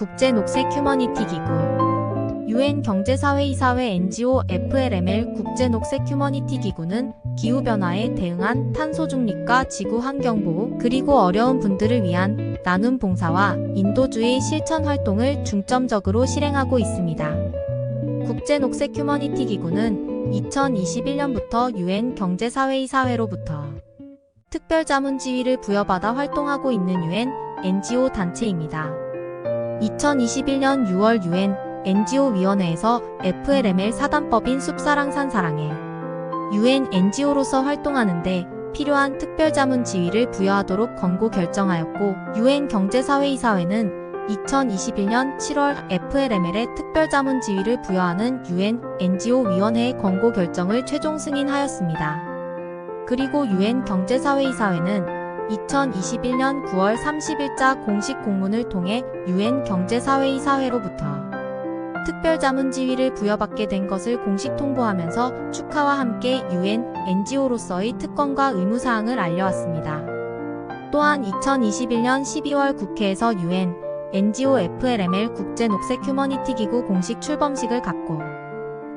국제녹색 휴머니티 기구 UN 경제사회이사회 NGO FLML 국제녹색 휴머니티 기구는 기후변화에 대응한 탄소 중립과 지구 환경보호 그리고 어려운 분들을 위한 나눔 봉사와 인도주의 실천 활동을 중점적으로 실행하고 있습니다. 국제녹색 휴머니티 기구는 2021년부터 UN 경제사회이사회로부터 특별자문 지위를 부여받아 활동하고 있는 UN NGO 단체입니다. 2021년 6월 UN NGO 위원회에서 FLML 사단법인 숲사랑 산사랑에 UN NGO로서 활동하는데 필요한 특별자문 지위를 부여하도록 권고 결정하였고 UN 경제사회이사회는 2021년 7월 FLML에 특별자문 지위를 부여하는 UN NGO 위원회의 권고 결정을 최종 승인하였습니다. 그리고 UN 경제사회이사회는 2021년 9월 30일자 공식 공문을 통해 UN 경제사회이사회로부터 특별자문 지위를 부여받게 된 것을 공식 통보하면서 축하와 함께 UN NGO로서의 특권과 의무사항을 알려왔습니다. 또한 2021년 12월 국회에서 UN NGO FLML 국제녹색 휴머니티 기구 공식 출범식을 갖고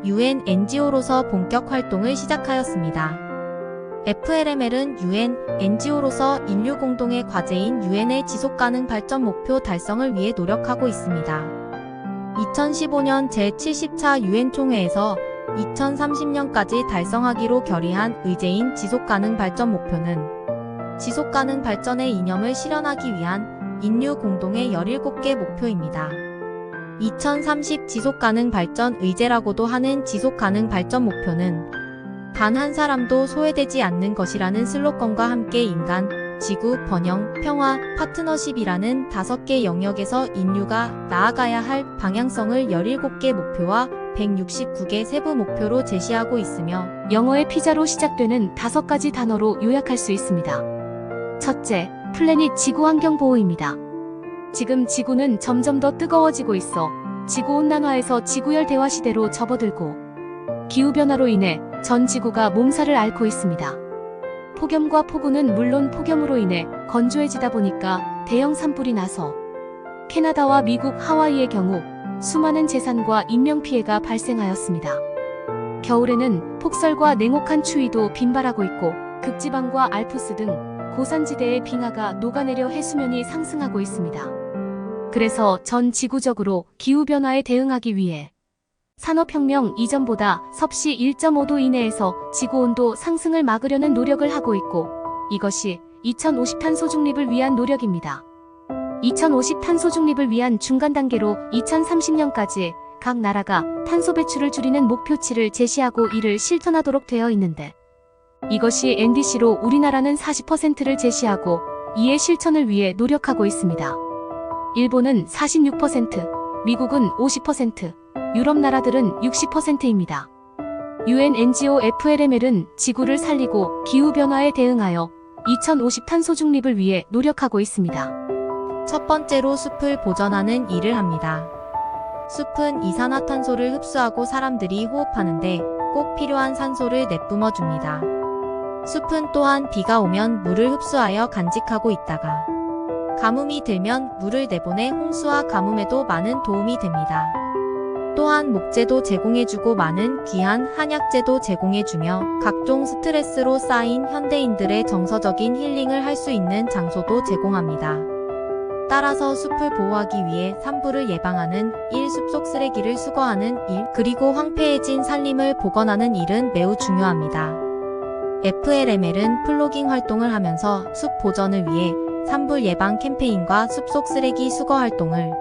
UN NGO로서 본격 활동을 시작하였습니다. FLML은 UN NGO로서 인류 공동의 과제인 UN의 지속가능 발전 목표 달성을 위해 노력하고 있습니다. 2015년 제70차 UN 총회에서 2030년까지 달성하기로 결의한 의제인 지속가능 발전 목표는 지속가능 발전의 이념을 실현하기 위한 인류 공동의 17개 목표입니다. 2030 지속가능 발전 의제라고도 하는 지속가능 발전 목표는 단 한 사람도 소외되지 않는 것이라는 슬로건과 함께 인간, 지구, 번영, 평화, 파트너십이라는 5개 영역에서 인류가 나아가야 할 방향성을 17개 목표와 169개 세부 목표로 제시하고 있으며 영어의 피자로 시작되는 5가지 단어로 요약할 수 있습니다. 첫째, 플래닛 지구 환경 보호입니다. 지금 지구는 점점 더 뜨거워지고 있어 지구온난화에서 지구열대화 시대로 접어들고 기후변화로 인해 전 지구가 몸살을 앓고 있습니다. 폭염과 폭우는 물론 폭염으로 인해 건조해지다 보니까 대형 산불이 나서 캐나다와 미국 하와이의 경우 수많은 재산과 인명피해가 발생하였습니다. 겨울에는 폭설과 냉혹한 추위도 빈발하고 있고 극지방과 알프스 등 고산지대의 빙하가 녹아내려 해수면이 상승하고 있습니다. 그래서 전 지구적으로 기후변화에 대응하기 위해 산업혁명 이전보다 섭씨 1.5도 이내에서 지구온도 상승을 막으려는 노력을 하고 있고 이것이 2050 탄소 중립을 위한 노력입니다. 2050 탄소 중립을 위한 중간 단계로 2030년까지 각 나라가 탄소 배출을 줄이는 목표치를 제시하고 이를 실천하도록 되어 있는데 이것이 NDC로 우리나라는 40%를 제시하고 이의 실천을 위해 노력하고 있습니다. 일본은 46%, 미국은 50%, 유럽 나라들은 60%입니다. UN NGO FLML은 지구를 살리고 기후변화에 대응하여 2050 탄소 중립을 위해 노력하고 있습니다. 첫 번째로 숲을 보전하는 일을 합니다. 숲은 이산화탄소를 흡수하고 사람들이 호흡하는데 꼭 필요한 산소를 내뿜어 줍니다. 숲은 또한 비가 오면 물을 흡수하여 간직하고 있다가 가뭄이 들면 물을 내보내 홍수와 가뭄에도 많은 도움이 됩니다. 또한 목재도 제공해주고 많은 귀한 한약재도 제공해주며 각종 스트레스로 쌓인 현대인들의 정서적인 힐링을 할 수 있는 장소도 제공합니다. 따라서 숲을 보호하기 위해 산불을 예방하는 일, 숲속 쓰레기를 수거하는 일, 그리고 황폐해진 산림을 복원하는 일은 매우 중요합니다. FLML은 플로깅 활동을 하면서 숲 보전을 위해 산불 예방 캠페인과 숲속 쓰레기 수거 활동을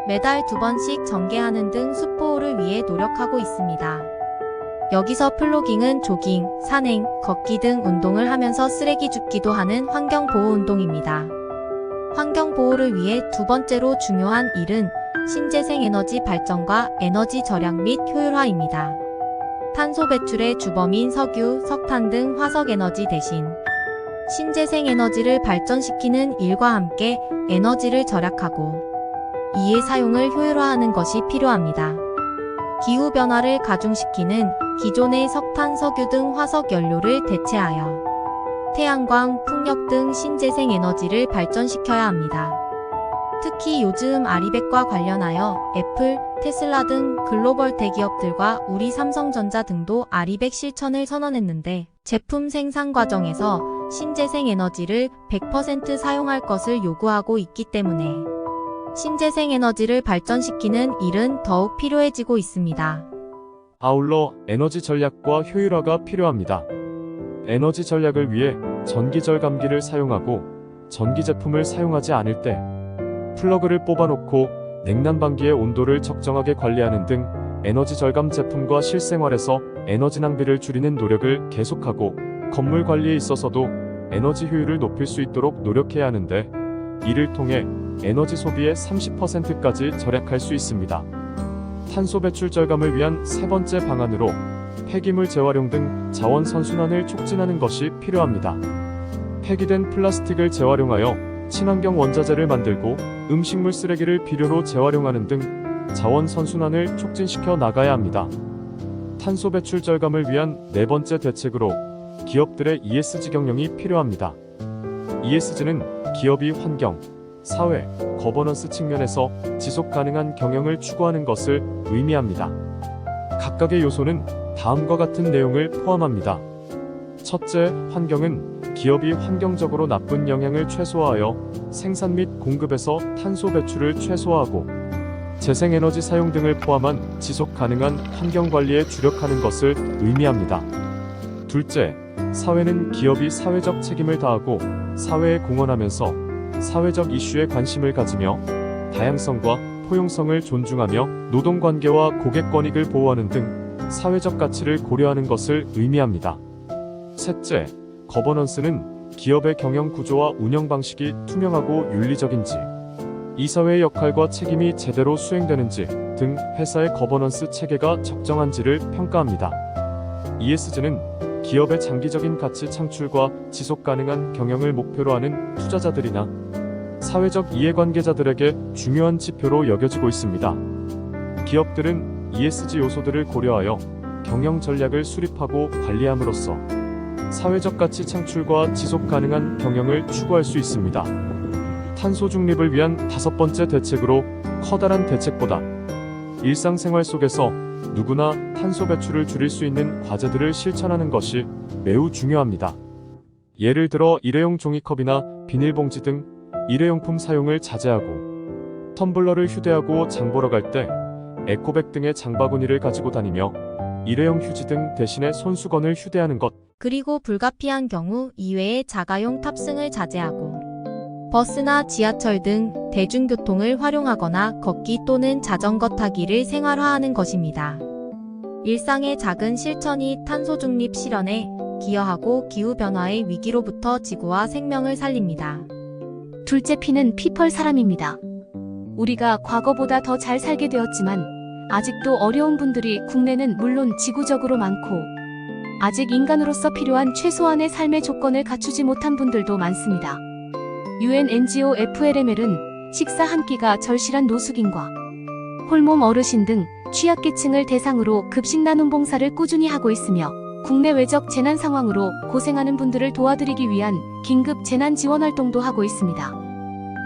매달 2번씩 전개하는 등 숲보호를 위해 노력하고 있습니다. 여기서 플로깅은 조깅, 산행, 걷기 등 운동을 하면서 쓰레기 줍기도 하는 환경보호 운동입니다. 환경보호를 위해 두 번째로 중요한 일은 신재생에너지 발전과 에너지 절약 및 효율화입니다. 탄소 배출의 주범인 석유, 석탄 등 화석에너지 대신 신재생에너지를 발전시키는 일과 함께 에너지를 절약하고 이의 사용을 효율화하는 것이 필요합니다. 기후변화를 가중시키는 기존의 석탄, 석유 등 화석 연료를 대체하여 태양광, 풍력 등 신재생 에너지를 발전시켜야 합니다. 특히 요즘 아리백과 관련하여 애플, 테슬라 등 글로벌 대기업들과 우리 삼성전자 등도 아리백 실천을 선언했는데 제품 생산 과정에서 신재생 에너지를 100% 사용할 것을 요구하고 있기 때문에 신재생 에너지를 발전시키는 일은 더욱 필요해지고 있습니다. 아울러 에너지 전략과 효율화가 필요합니다. 에너지 전략을 위해 전기 절감기를 사용하고 전기 제품을 사용하지 않을 때 플러그를 뽑아놓고 냉난방기의 온도를 적정하게 관리하는 등 에너지 절감 제품과 실생활에서 에너지 낭비를 줄이는 노력을 계속하고 건물 관리에 있어서도 에너지 효율을 높일 수 있도록 노력해야 하는데 이를 통해 에너지 소비의 30%까지 절약할 수 있습니다. 탄소 배출 절감을 위한 세 번째 방안으로 폐기물 재활용 등 자원 선순환을 촉진하는 것이 필요합니다. 폐기된 플라스틱을 재활용하여 친환경 원자재를 만들고 음식물 쓰레기를 비료로 재활용하는 등 자원 선순환을 촉진시켜 나가야 합니다. 탄소 배출 절감을 위한 네 번째 대책으로 기업들의 ESG 경영이 필요합니다. ESG는 기업이 환경, 사회, 거버넌스 측면에서 지속 가능한 경영을 추구하는 것을 의미합니다. 각각의 요소는 다음과 같은 내용을 포함합니다. 첫째, 환경은 기업이 환경적으로 나쁜 영향을 최소화하여 생산 및 공급에서 탄소 배출을 최소화하고 재생에너지 사용 등을 포함한 지속 가능한 환경 관리에 주력하는 것을 의미합니다. 둘째, 사회는 기업이 사회적 책임을 다하고 사회에 공헌하면서 사회적 이슈에 관심을 가지며 다양성과 포용성을 존중하며 노동관계와 고객 권익을 보호하는 등 사회적 가치를 고려하는 것을 의미합니다. 셋째, 거버넌스는 기업의 경영 구조와 운영 방식이 투명하고 윤리적인지, 이사회의 역할과 책임이 제대로 수행되는지 등 회사의 거버넌스 체계가 적정한지를 평가합니다. ESG는 기업의 장기적인 가치 창출과 지속 가능한 경영을 목표로 하는 투자자들이나 사회적 이해관계자들에게 중요한 지표로 여겨지고 있습니다. 기업들은 ESG 요소들을 고려하여 경영 전략을 수립하고 관리함으로써 사회적 가치 창출과 지속 가능한 경영을 추구할 수 있습니다. 탄소 중립을 위한 다섯 번째 대책으로 커다란 대책보다 일상생활 속에서 누구나 탄소 배출을 줄일 수 있는 과제들을 실천하는 것이 매우 중요합니다. 예를 들어 일회용 종이컵이나 비닐봉지 등 일회용품 사용을 자제하고 텀블러를 휴대하고 장 보러 갈 때 에코백 등의 장바구니를 가지고 다니며 일회용 휴지 등 대신에 손수건을 휴대하는 것. 그리고 불가피한 경우 이외에 자가용 탑승을 자제하고 버스나 지하철 등 대중교통을 활용하거나 걷기 또는 자전거 타기를 생활화하는 것입니다. 일상의 작은 실천이 탄소 중립 실현에 기여하고 기후변화의 위기로부터 지구와 생명을 살립니다. 둘째 P는 피펄 사람입니다. 우리가 과거보다 더 잘 살게 되었지만 아직도 어려운 분들이 국내는 물론 지구적으로 많고 아직 인간으로서 필요한 최소한의 삶의 조건을 갖추지 못한 분들도 많습니다. UN NGO FLML은 식사 한 끼가 절실한 노숙인과 홀몸 어르신 등 취약계층을 대상으로 급식 나눔 봉사를 꾸준히 하고 있으며 국내외적 재난 상황으로 고생하는 분들을 도와드리기 위한 긴급 재난 지원 활동도 하고 있습니다.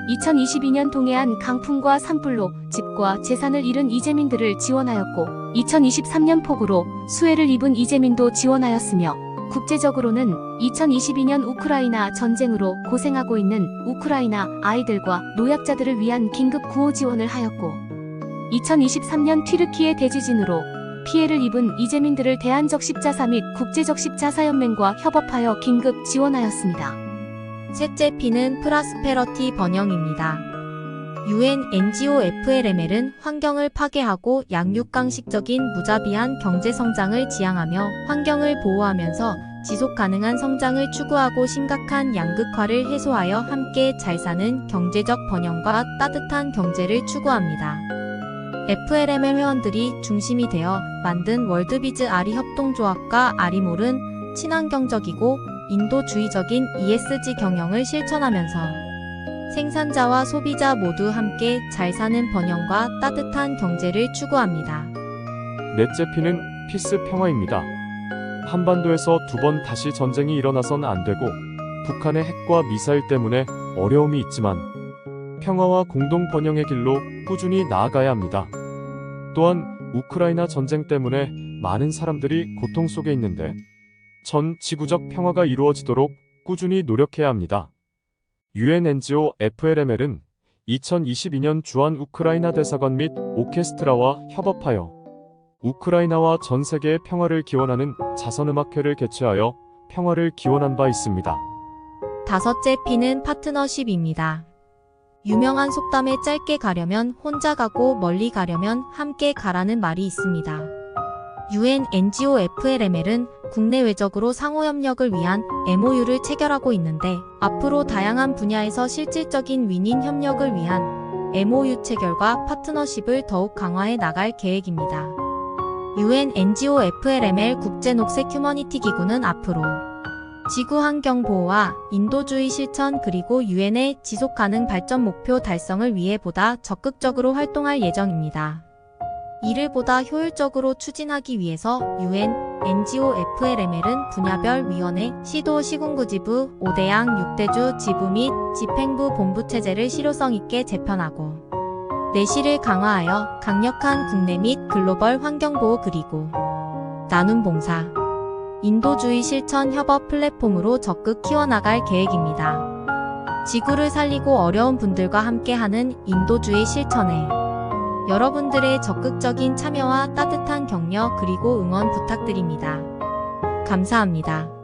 2022년 동해안 강풍과 산불로 집과 재산을 잃은 이재민들을 지원하였고 2023년 폭우로 수해를 입은 이재민도 지원하였으며 국제적으로는 2022년 우크라이나 전쟁으로 고생하고 있는 우크라이나 아이들과 노약자들을 위한 긴급 구호 지원을 하였고 2023년 튀르키예 대지진으로 피해를 입은 이재민들을 대한적 십자사 및 국제적 십자사연맹과 협업하여 긴급 지원하였습니다. 셋째 P는 프라스페러티 번영입니다. UN NGO FLML은 환경을 파괴하고 양육강식적인 무자비한 경제성장을 지향하며 환경을 보호하면서 지속 가능한 성장을 추구하고 심각한 양극화를 해소하여 함께 잘 사는 경제적 번영과 따뜻한 경제를 추구합니다. FLML 회원들이 중심이 되어 만든 월드비즈 아리 협동조합과 아리몰은 친환경적이고 인도주의적인 ESG 경영을 실천하면서 생산자와 소비자 모두 함께 잘 사는 번영과 따뜻한 경제를 추구합니다. 넷째 P는 피스 평화입니다. 한반도에서 두 번 다시 전쟁이 일어나선 안 되고 북한의 핵과 미사일 때문에 어려움이 있지만 평화와 공동 번영의 길로 꾸준히 나아가야 합니다. 또한 우크라이나 전쟁 때문에 많은 사람들이 고통 속에 있는데 전 지구적 평화가 이루어지도록 꾸준히 노력해야 합니다. UN NGO FLML은 2022년 주한 우크라이나 대사관 및 오케스트라와 협업하여 우크라이나와 전 세계의 평화를 기원하는 자선음악회를 개최하여 평화를 기원한 바 있습니다. 다섯째 P는 파트너십입니다. 유명한 속담에 짧게 가려면 혼자 가고 멀리 가려면 함께 가라는 말이 있습니다. UN NGO FLML은 국내외적으로 상호협력을 위한 MOU를 체결하고 있는데 앞으로 다양한 분야에서 실질적인 윈윈 협력을 위한 MOU 체결과 파트너십을 더욱 강화해 나갈 계획입니다. UN NGO FLML 국제녹색 휴머니티 기구는 앞으로 지구 환경 보호와 인도주의 실천 그리고 UN의 지속가능 발전 목표 달성을 위해 보다 적극적으로 활동할 예정입니다. 이를 보다 효율적으로 추진하기 위해서 UN NGO FLML은 분야별 위원회, 시도 시군구지부, 5대양 6대주 지부 및 집행부 본부 체제를 실효성 있게 재편하고 내실을 강화하여 강력한 국내 및 글로벌 환경보호 그리고 나눔 봉사, 인도주의 실천 협업 플랫폼으로 적극 키워나갈 계획입니다. 지구를 살리고 어려운 분들과 함께하는 인도주의 실천에 여러분들의 적극적인 참여와 따뜻한 격려 그리고 응원 부탁드립니다. 감사합니다.